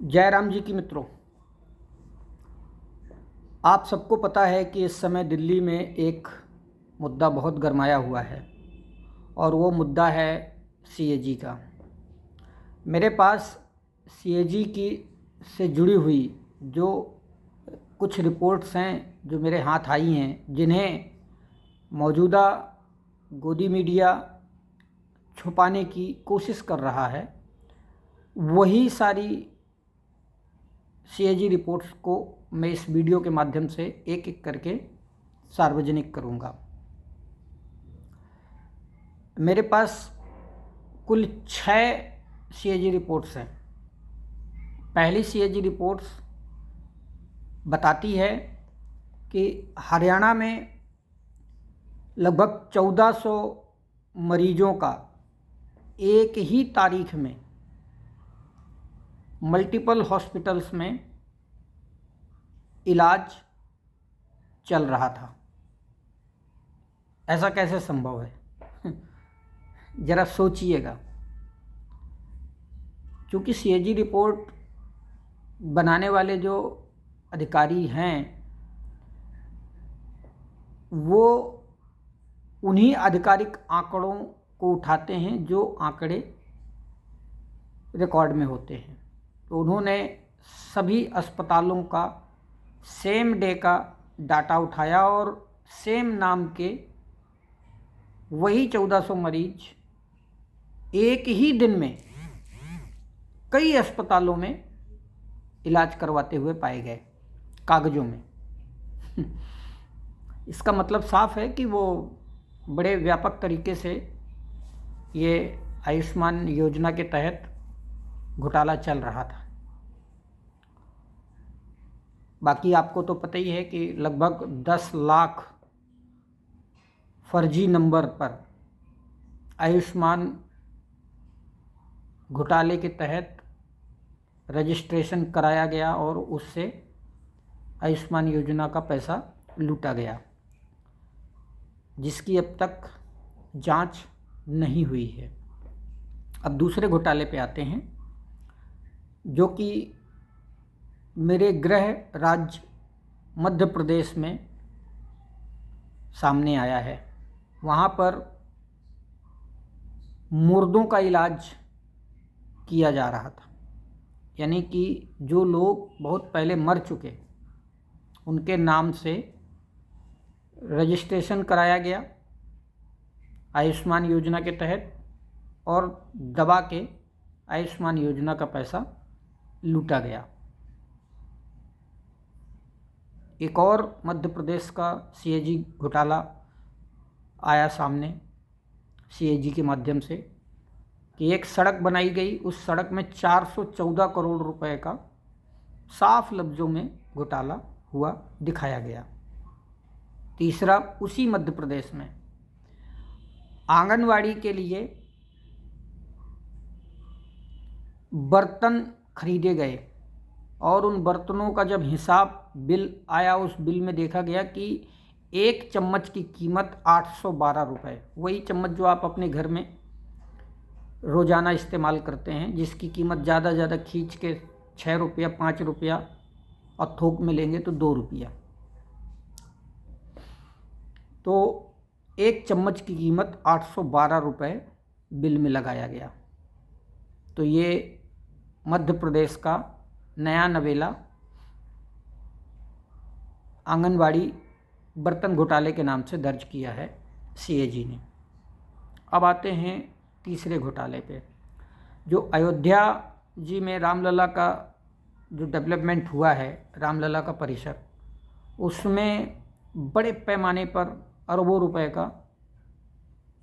जयराम जी की मित्रों, आप सबको पता है कि इस समय दिल्ली में एक मुद्दा बहुत गरमाया हुआ है और वो मुद्दा है सीएजी का। मेरे पास सीएजी की से जुड़ी हुई जो कुछ रिपोर्ट्स हैं जो मेरे हाथ आई हैं, जिन्हें मौजूदा गोदी मीडिया छुपाने की कोशिश कर रहा है, वही सारी सीएजी रिपोर्ट्स को मैं इस वीडियो के माध्यम से एक एक करके सार्वजनिक करूंगा। मेरे पास कुल 6 सीएजी रिपोर्ट्स हैं। पहली सीएजी रिपोर्ट्स बताती है कि हरियाणा में लगभग 1400 मरीजों का एक ही तारीख में मल्टीपल हॉस्पिटल्स में इलाज चल रहा था। ऐसा कैसे संभव है? ज़रा सोचिएगा। क्योंकि सीएजी रिपोर्ट बनाने वाले जो अधिकारी हैं वो उन्हीं आधिकारिक आंकड़ों को उठाते हैं जो आंकड़े रिकॉर्ड में होते हैं। तो उन्होंने सभी अस्पतालों का सेम डे का डाटा उठाया और सेम नाम के वही 1400 मरीज एक ही दिन में कई अस्पतालों में इलाज करवाते हुए पाए गए कागज़ों में। इसका मतलब साफ है कि वो बड़े व्यापक तरीके से ये आयुष्मान योजना के तहत घोटाला चल रहा था। बाकी आपको तो पता ही है कि लगभग 10 लाख फर्जी नंबर पर आयुष्मान घोटाले के तहत रजिस्ट्रेशन कराया गया और उससे आयुष्मान योजना का पैसा लूटा गया, जिसकी अब तक जांच नहीं हुई है। अब दूसरे घोटाले पे आते हैं, जो कि मेरे गृह राज्य मध्य प्रदेश में सामने आया है। वहाँ पर मुर्दों का इलाज किया जा रहा था, यानी कि जो लोग बहुत पहले मर चुके उनके नाम से रजिस्ट्रेशन कराया गया आयुष्मान योजना के तहत और दबा के आयुष्मान योजना का पैसा लूटा गया। एक और मध्य प्रदेश का सीएजी घोटाला आया सामने सीएजी के माध्यम से कि एक सड़क बनाई गई, उस सड़क में 414 करोड़ रुपए का साफ लफ्ज़ों में घोटाला हुआ दिखाया गया। तीसरा, उसी मध्य प्रदेश में आंगनवाड़ी के लिए बर्तन खरीदे गए और उन बर्तनों का जब हिसाब बिल आया, उस बिल में देखा गया कि एक चम्मच की कीमत 812 रुपये। वही चम्मच जो आप अपने घर में रोज़ाना इस्तेमाल करते हैं, जिसकी कीमत ज़्यादा खींच के 6 रुपया 5 रुपया और थोक में लेंगे तो 2 रुपया। तो एक चम्मच की कीमत 812 रुपये बिल में लगाया गया। तो ये मध्य प्रदेश का नया नवेला आंगनवाड़ी बर्तन घोटाले के नाम से दर्ज किया है सीएजी ने। अब आते हैं तीसरे घोटाले पे, जो अयोध्या जी में रामलला का जो डेवलपमेंट हुआ है, रामलला का परिसर, उसमें बड़े पैमाने पर अरबों रुपए का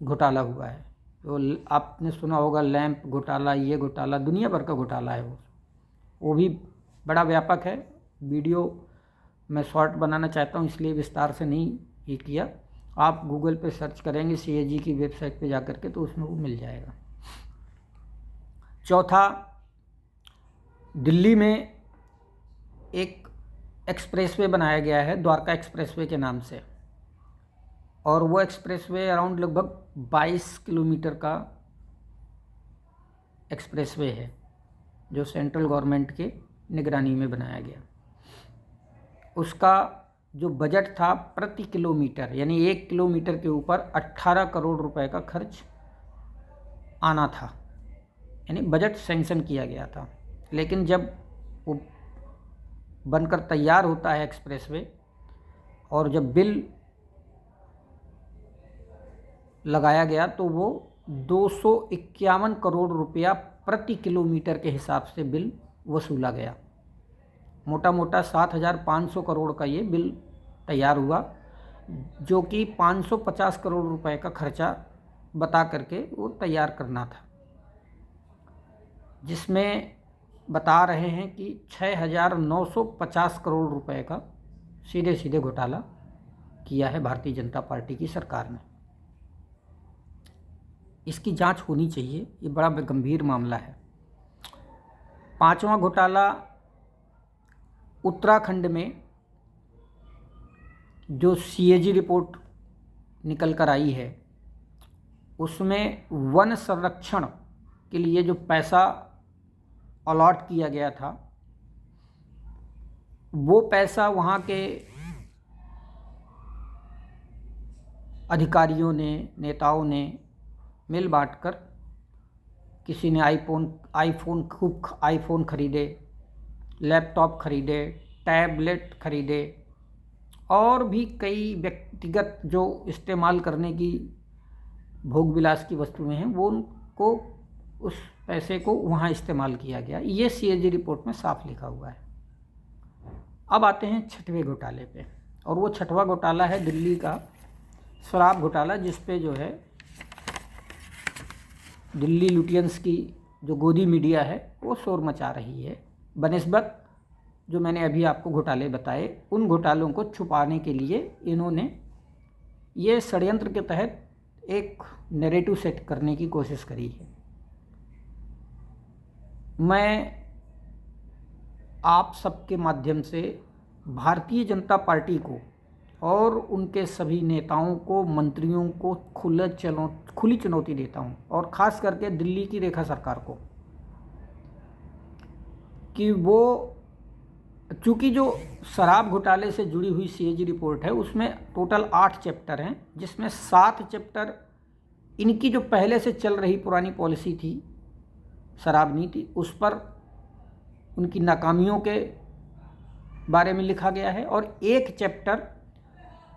घोटाला हुआ है। तो आपने सुना होगा लैंप घोटाला, ये घोटाला, दुनिया भर का घोटाला है वो भी बड़ा व्यापक है। वीडियो मैं शॉर्ट बनाना चाहता हूँ, इसलिए विस्तार से नहीं ये किया। आप गूगल पे सर्च करेंगे सीएजी की वेबसाइट पे जाकर के तो उसमें वो मिल जाएगा। चौथा, दिल्ली में एक एक्सप्रेसवे बनाया गया है द्वारका एक्सप्रेसवे के नाम से, और वो एक्सप्रेसवे अराउंड लगभग 22 किलोमीटर का एक्सप्रेसवे है जो सेंट्रल गवर्नमेंट के निगरानी में बनाया गया। उसका जो बजट था प्रति किलोमीटर, यानी 1 किलोमीटर के ऊपर 18 करोड़ रुपए का खर्च आना था, यानी बजट सैंक्शन किया गया था। लेकिन जब वो बनकर तैयार होता है एक्सप्रेसवे और जब बिल लगाया गया तो वो 251 करोड़ रुपया प्रति किलोमीटर के हिसाब से बिल वसूला गया। मोटा मोटा 7,500 करोड़ का ये बिल तैयार हुआ, जो कि 550 करोड़ रुपए का खर्चा बता करके वो तैयार करना था, जिसमें बता रहे हैं कि 6,950 करोड़ रुपए का सीधे सीधे घोटाला किया है भारतीय जनता पार्टी की सरकार ने। इसकी जांच होनी चाहिए, ये बड़ा गंभीर मामला है। 5वां घोटाला उत्तराखंड में जो CAG रिपोर्ट निकल कर आई है, उसमें वन संरक्षण के लिए जो पैसा अलॉट किया गया था, वो पैसा वहाँ के अधिकारियों ने, नेताओं ने मिल बांटकर, किसी ने आईफोन खरीदे, लैपटॉप खरीदे, टैबलेट खरीदे और भी कई व्यक्तिगत जो इस्तेमाल करने की भोग विलास की वस्तुएं हैं, वो उनको उस पैसे को वहाँ इस्तेमाल किया गया। ये CAG रिपोर्ट में साफ लिखा हुआ है। अब आते हैं 6वें घोटाले पे, और वो 6वां घोटाला है दिल्ली का शराब घोटाला, जिस पे जो है दिल्ली लुटियंस की जो गोदी मीडिया है वो शोर मचा रही है, बनिस्बत जो मैंने अभी आपको घोटाले बताए उन घोटालों को छुपाने के लिए इन्होंने ये षड्यंत्र के तहत एक नैरेटिव सेट करने की कोशिश करी है। मैं आप सबके माध्यम से भारतीय जनता पार्टी को और उनके सभी नेताओं को, मंत्रियों को खुली चुनौती देता हूं, और ख़ास करके दिल्ली की रेखा सरकार को, कि वो, चूँकि जो शराब घोटाले से जुड़ी हुई CAG रिपोर्ट है उसमें टोटल 8 चैप्टर हैं, जिसमें 7 चैप्टर इनकी जो पहले से चल रही पुरानी पॉलिसी थी, शराब नीति, उस पर उनकी नाकामियों के बारे में लिखा गया है, और 1 चैप्टर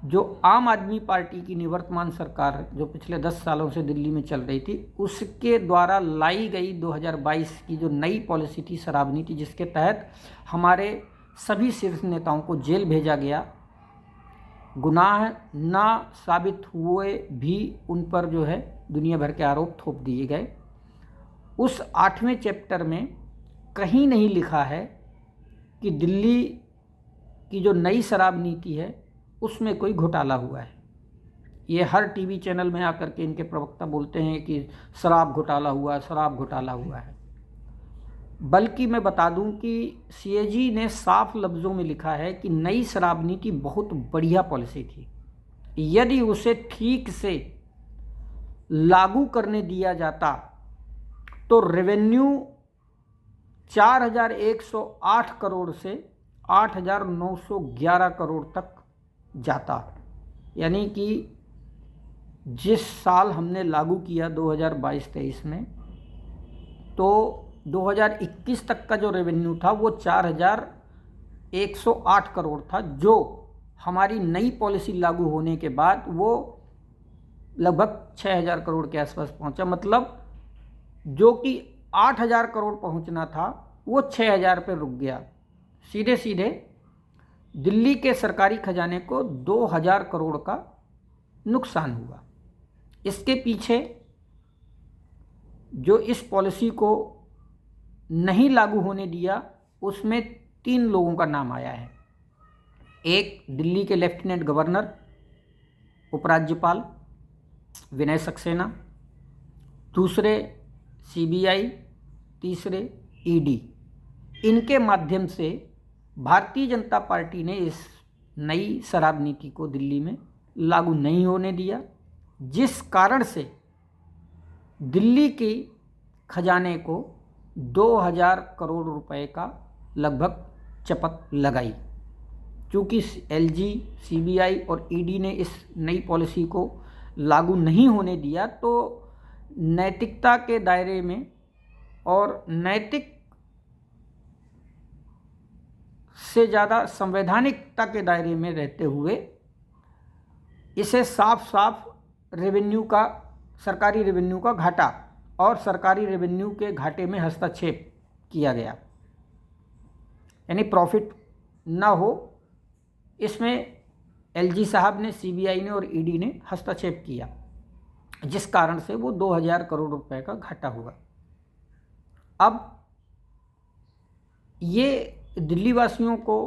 जो आम आदमी पार्टी की निवर्तमान सरकार जो पिछले 10 सालों से दिल्ली में चल रही थी, उसके द्वारा लाई गई 2022 की जो नई पॉलिसी थी शराब नीति, जिसके तहत हमारे सभी शीर्ष नेताओं को जेल भेजा गया, गुनाह ना साबित हुए भी उन पर जो है दुनिया भर के आरोप थोप दिए गए। उस 8वें चैप्टर में कहीं नहीं लिखा है कि दिल्ली की जो नई शराब नीति है उसमें कोई घोटाला हुआ है। ये हर टीवी चैनल में आकर के इनके प्रवक्ता बोलते हैं कि शराब घोटाला हुआ, शराब घोटाला हुआ है। बल्कि मैं बता दूं कि CAG ने साफ लफ्ज़ों में लिखा है कि नई शराब नीति बहुत बढ़िया पॉलिसी थी, यदि उसे ठीक से लागू करने दिया जाता तो रेवेन्यू 4,108 करोड़ से 8,911 करोड़ तक जाता। यानी कि जिस साल हमने लागू किया 2022-23 में, तो 2021 तक का जो रेवेन्यू था वो 4,108 करोड़ था, जो हमारी नई पॉलिसी लागू होने के बाद वो लगभग 6,000 करोड़ के आसपास पहुंचा। मतलब जो कि 8,000 करोड़ पहुंचना था वो 6,000 पे रुक गया। सीधे सीधे दिल्ली के सरकारी खजाने को 2,000 करोड़ का नुकसान हुआ। इसके पीछे जो इस पॉलिसी को नहीं लागू होने दिया, उसमें 3 लोगों का नाम आया है। एक दिल्ली के लेफ्टिनेंट गवर्नर, उपराज्यपाल विनय सक्सेना, दूसरे CBI, तीसरे ED। इनके माध्यम से भारतीय जनता पार्टी ने इस नई शराब नीति को दिल्ली में लागू नहीं होने दिया, जिस कारण से दिल्ली की खजाने को 2,000 करोड़ रुपए का लगभग चपत लगाई। क्योंकि एलजी, सीबीआई और ईडी ने इस नई पॉलिसी को लागू नहीं होने दिया, तो नैतिकता के दायरे में और नैतिक से ज़्यादा संवैधानिकता के दायरे में रहते हुए इसे साफ साफ रेवेन्यू का, सरकारी रेवेन्यू का घाटा और सरकारी रेवेन्यू के घाटे में हस्तक्षेप किया गया, यानी प्रॉफिट ना हो, इसमें एलजी साहब ने, सीबीआई ने और ईडी ने हस्तक्षेप किया, जिस कारण से वो 2000 करोड़ रुपए का घाटा हुआ। अब ये दिल्ली वासियों को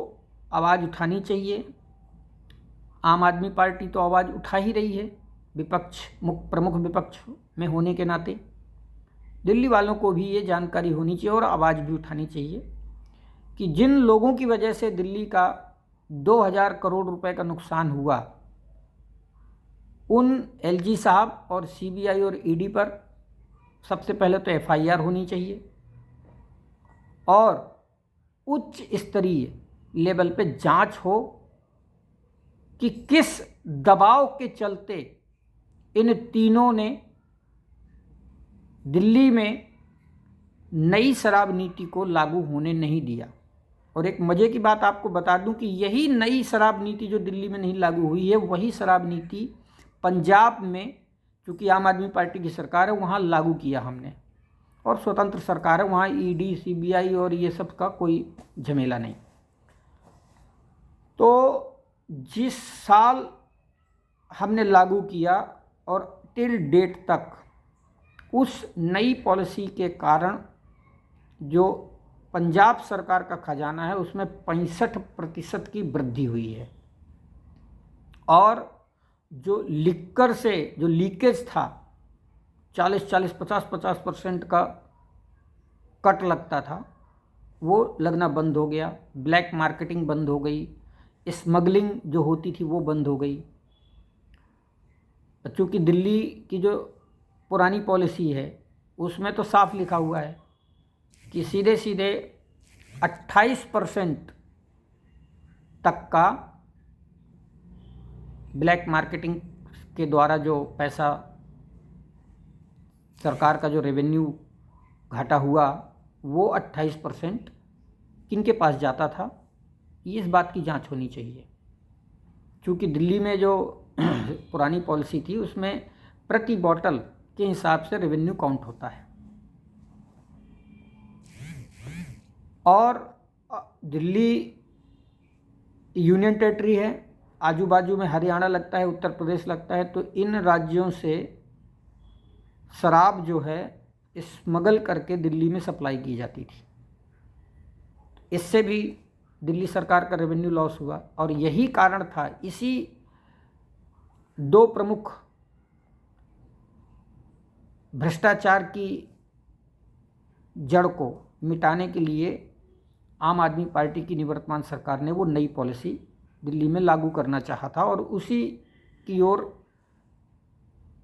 आवाज़ उठानी चाहिए। आम आदमी पार्टी तो आवाज़ उठा ही रही है, विपक्ष, प्रमुख विपक्ष में होने के नाते दिल्ली वालों को भी ये जानकारी होनी चाहिए और आवाज़ भी उठानी चाहिए कि जिन लोगों की वजह से दिल्ली का 2000 करोड़ रुपए का नुकसान हुआ, उन एलजी साहब और सीबीआई और ईडी पर सबसे पहले तो एफआईआर होनी चाहिए और उच्च स्तरीय लेवल पे जांच हो कि किस दबाव के चलते इन तीनों ने दिल्ली में नई शराब नीति को लागू होने नहीं दिया। और एक मज़े की बात आपको बता दूं कि यही नई शराब नीति जो दिल्ली में नहीं लागू हुई है, वही शराब नीति पंजाब में, चूँकि आम आदमी पार्टी की सरकार है, वहाँ लागू किया हमने, और स्वतंत्र सरकार है, वहाँ ईडी, सीबीआई और ये सब का कोई झमेला नहीं। तो जिस साल हमने लागू किया और टिल डेट तक उस नई पॉलिसी के कारण जो पंजाब सरकार का खजाना है उसमें 65% की वृद्धि हुई है, और जो लिक्कर से जो लीकेज था 40-40, 50-50% का कट लगता था, वो लगना बंद हो गया। ब्लैक मार्केटिंग बंद हो गई, स्मगलिंग जो होती थी वो बंद हो गई। चूँकि दिल्ली की जो पुरानी पॉलिसी है उसमें तो साफ लिखा हुआ है कि सीधे सीधे 28% तक का ब्लैक मार्केटिंग के द्वारा जो पैसा, सरकार का जो रेवेन्यू घाटा हुआ, वो 28% किनके पास जाता था, इस बात की जांच होनी चाहिए। क्योंकि दिल्ली में जो पुरानी पॉलिसी थी उसमें प्रति बॉटल के हिसाब से रेवेन्यू काउंट होता है, और दिल्ली यूनियन टेरिटरी है, आजू बाजू में हरियाणा लगता है, उत्तर प्रदेश लगता है, तो इन राज्यों से शराब जो है स्मगल करके दिल्ली में सप्लाई की जाती थी। इससे भी दिल्ली सरकार का रेवेन्यू लॉस हुआ, और यही कारण था, इसी दो प्रमुख भ्रष्टाचार की जड़ को मिटाने के लिए आम आदमी पार्टी की निवर्तमान सरकार ने वो नई पॉलिसी दिल्ली में लागू करना चाहा था, और उसी की ओर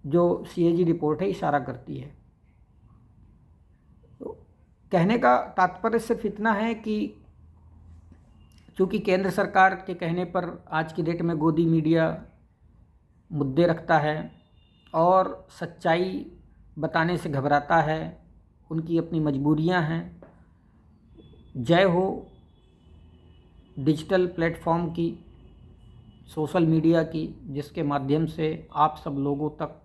जो सीएजी रिपोर्ट है इशारा करती है। तो कहने का तात्पर्य सिर्फ इतना है कि चूँकि केंद्र सरकार के कहने पर आज की डेट में गोदी मीडिया मुद्दे रखता है और सच्चाई बताने से घबराता है, उनकी अपनी मजबूरियां हैं। जय हो डिजिटल प्लेटफॉर्म की, सोशल मीडिया की, जिसके माध्यम से आप सब लोगों तक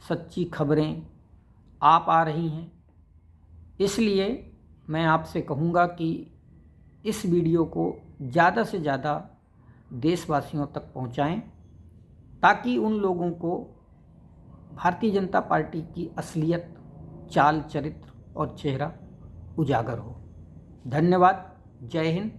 सच्ची खबरें आप आ रही हैं। इसलिए मैं आपसे कहूँगा कि इस वीडियो को ज़्यादा से ज़्यादा देशवासियों तक पहुँचाएं, ताकि उन लोगों को भारतीय जनता पार्टी की असलियत, चाल, चरित्र और चेहरा उजागर हो। धन्यवाद। जय हिंद।